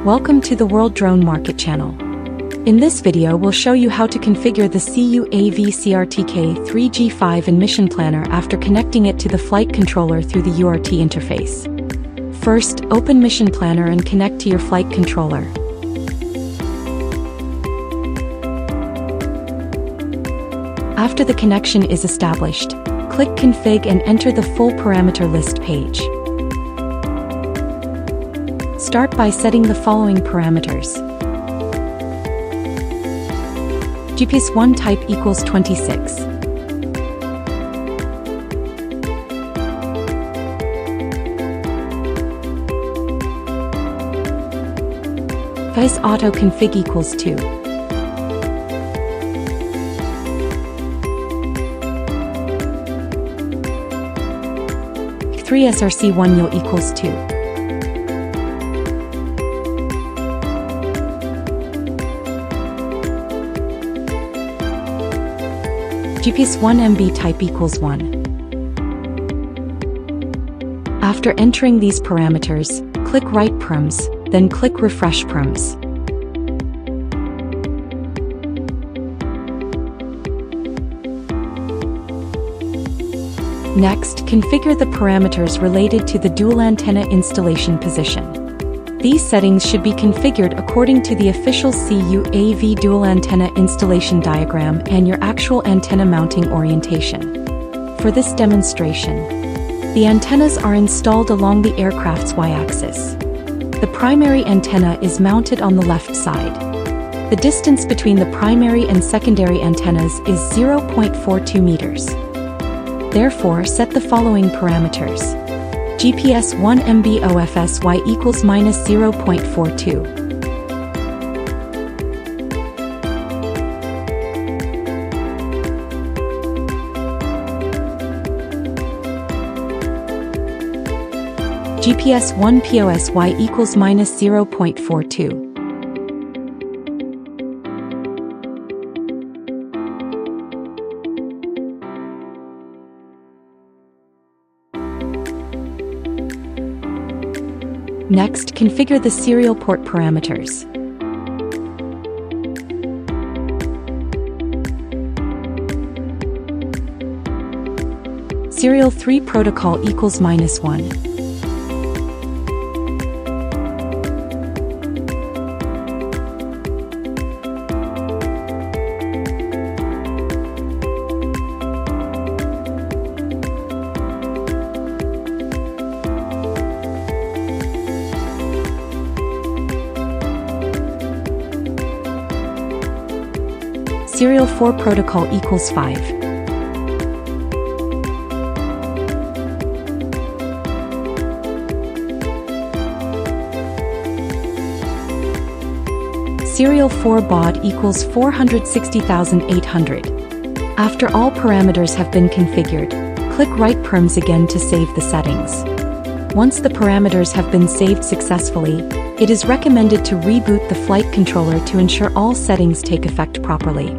Welcome to the World Drone Market channel. In this video we'll show you how to configure the CUAV C-RTK 3G5 in Mission Planner after connecting it to the flight controller through the UART interface. First, open Mission Planner and connect to your flight controller. After the connection is established, click Config and enter the full parameter list page. Start by setting the following parameters. GPS 1 type equals 26. Device auto config equals 2. Three SRC1 yield equals 2. GPS 1 MB type equals 1. After entering these parameters, click Write Params, then click Refresh Params. Next, configure the parameters related to the dual antenna installation position. These settings should be configured according to the official CUAV dual antenna installation diagram and your actual antenna mounting orientation. For this demonstration, the antennas are installed along the aircraft's y-axis. The primary antenna is mounted on the left side. The distance between the primary and secondary antennas is 0.42 meters. Therefore, set the following parameters. GPS 1 MB OFSY equals -0.42. GPS 1 POSY equals -0.42. Next, configure the serial port parameters. Serial 3 protocol equals -1. Serial 4 protocol equals 5. Serial 4 baud equals 460,800. After all parameters have been configured, click Write Params again to save the settings. Once the parameters have been saved successfully, it is recommended to reboot the flight controller to ensure all settings take effect properly.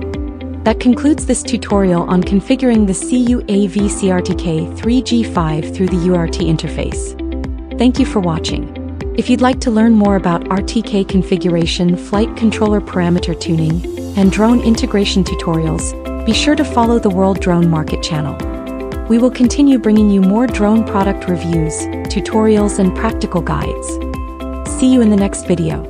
That concludes this tutorial on configuring the CUAV C-RTK 3G5 through the UART interface. Thank you for watching. If you'd like to learn more about RTK configuration, flight controller parameter tuning, and drone integration tutorials, be sure to follow the World Drone Market channel. We will continue bringing you more drone product reviews, tutorials, and practical guides. See you in the next video.